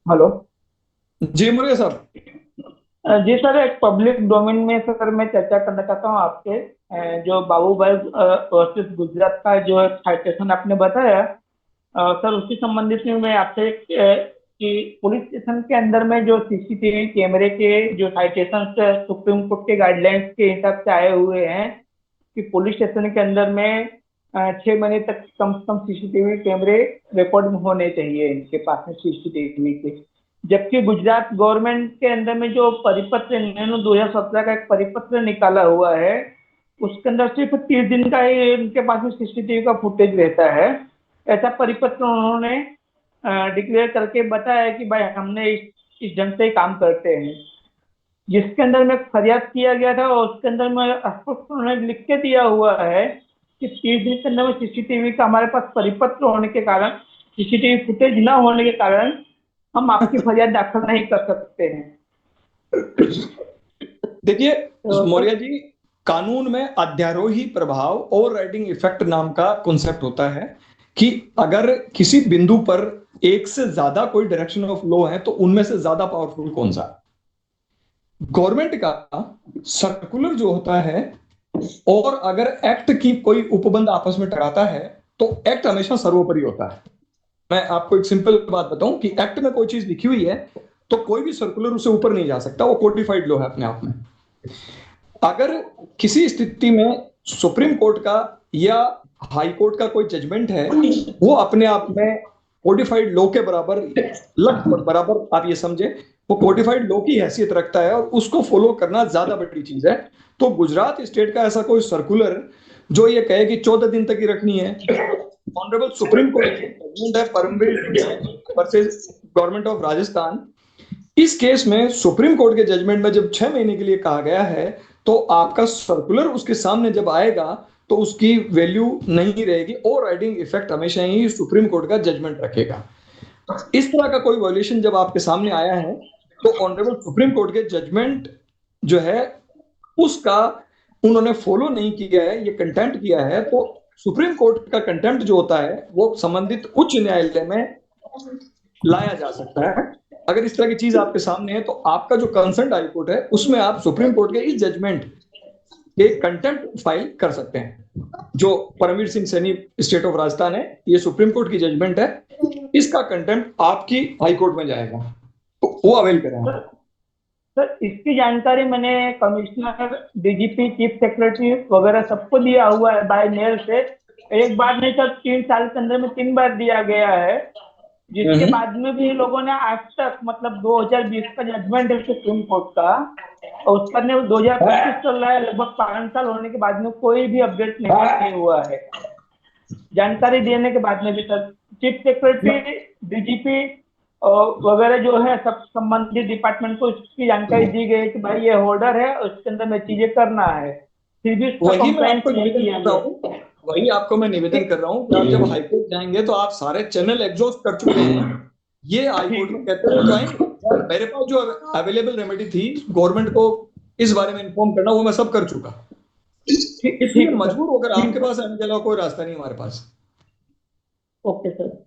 Hello. जी मुर्गे साहब। जी sir, एक पब्लिक डोमेन में सर मैं चर्चा करना चाहता हूँ आपसे। जो बाबूभाई वर्सेस गुजरात का जो साइटेशन आपने बताया, सर उससे संबंधित में मैं आपसे कि पुलिस स्टेशन के अंदर में जो सीसीटीवी कैमरे के जो साइटेशन सुप्रीम कोर्ट के गाइडलाइंस के हिसाब से आए हुए हैं कि पुलिस स्टेशन के अंदर में 6 महीने तक कम से कम सीसीटीवी कैमरे रिकॉर्ड होने चाहिए इनके पास में सीसीटीवी के। जबकि गुजरात गवर्नमेंट के अंदर में जो परिपत्र इन्होंने 2017 का एक परिपत्र निकाला हुआ है, उसके अंदर सिर्फ 30 दिन का ही इनके पास में सीसीटीवी का फुटेज रहता है। ऐसा परिपत्र उन्होंने डिक्लेयर करके बताया कि भाई हमने इस ढंग से ही काम करते हैं। जिसके अंदर में फरियाद किया गया था और उसके अंदर में स्पष्ट उन्होंने लिख के दिया हुआ है कि 30 दिन के अंदर में सीसीटीवी का हमारे पास परिपत्र होने के कारण, सीसीटीवी फुटेज न होने के कारण हम आपकी फरियाद दाखिल नहीं कर सकते हैं। देखिए तो मौर्य सर। जी, कानून में अध्यारोही प्रभाव ओवर राइडिंग इफेक्ट नाम का कॉन्सेप्ट होता है कि अगर किसी बिंदु पर एक से ज्यादा कोई डायरेक्शन ऑफ लॉ है तो उनमें से ज्यादा पावरफुल कौन सा। गवर्नमेंट का सर्कुलर जो होता है, और अगर एक्ट की कोई उपबंध आपस में टकराता है तो एक्ट हमेशा सर्वोपरि होता है। मैं आपको एक सिंपल बात बताऊं कि एक्ट में कोई चीज लिखी हुई है तो कोई भी सर्कुलर उसे ऊपर नहीं जा सकता, वो कोडिफाइड लॉ है अपने आप में। अगर किसी स्थिति में सुप्रीम कोर्ट का या हाई कोर्ट का कोई जजमेंट है, वो अपने आप में कोडिफाइड लॉ के बराबर, लगभग बराबर आप ये समझे, वो कोडिफाइड लॉ की हैसियत रखता है और उसको फॉलो करना ज्यादा बड़ी चीज है। तो गुजरात स्टेट का ऐसा कोई सर्कुलर जो ये कहे कि 14 दिन तक ही रखनी है, ऑनरेबल सुप्रीम कोर्ट की जजमेंट है Paramvir Singh Saini versus government of Rajasthan. इस केस में सुप्रीम कोर्ट के जजमेंट में जब 6 महीने के लिए कहा गया है, तो आपका सर्कुलर उसके सामने जब आएगा तो उसकी वैल्यू नहीं रहेगी, ओवर राइडिंग इफेक्ट हमेशा ही सुप्रीम कोर्ट का जजमेंट रखेगा। इस तरह का कोई वॉल्यूशन जब आपके सामने आया है तो ऑनरेबल सुप्रीम कोर्ट के जजमेंट जो है उसका उन्होंने फॉलो नहीं किया है, ये कंटेम्प्ट किया है, तो सुप्रीम कोर्ट का कंटेम्प्ट जो होता है वो संबंधित उच्च न्यायालय में लाया जा सकता है। अगर इस तरह की चीज आपके सामने है तो आपका जो कंसर्न हाई कोर्ट है उसमें आप सुप्रीम कोर्ट के इस जजमेंट के कंटेम्प्ट फाइल कर सकते हैं। जो परमवीर सिंह सैनी स्टेट ऑफ राजस्थान है, ये सुप्रीम कोर्ट की जजमेंट है, इसका कंटेम्प्ट आपकी हाई कोर्ट में जाएगा, तो वो अवेल करें सर, आप। सर इसकी जानकारी मैंने कमिश्नर, डीजीपी, चीफ सेक्रेटरी वगैरह सबको दिया हुआ है बाय मेल से। एक बार नहीं सर, 3 साल के अंदर में 3 बार दिया गया है। जिसके हम्म। बाद में भी लोगों ने आज तक, मतलब 2020 का जजमेंट है सुप्रीम कोर्ट का, और उस पर 2025 चल रहा है, लगभग 5 साल होने के बाद में कोई भी अपडेट नहीं हुआ है। जानकारी देने के बाद में भी सर, चीफ सेक्रेटरी, डीजीपी वगैरह जो है सब संबंधित डिपार्टमेंट को इसकी जानकारी दी गई है कि भाई ये ऑर्डर है और इसके अंदर में चीजें करना है। फिर भी इसका वही मैं कंप्लायंस आपको नहीं निवेदन किया कर रहा गया। हूँ, वही आपको मैं निवेदन ठीक। कर रहा हूँ कि आप जब हाईकोर्ट जाएंगे तो आप सारे चैनल एग्जॉस्ट कर चुके हैं। ये हाईकोर्ट ठीक में है। कहते हुए तो आएंगे, और मेरे पास जो अवेलेबल रेमेडी थी गवर्नमेंट को इस बारे में इन्फॉर्म करना, वो मैं सब कर चुका। ठीक इसलिए ठीक है मजबूर होकर सर। आपके पास आने के अलावा कोई रास्ता नहीं हमारे पास। Okay sir.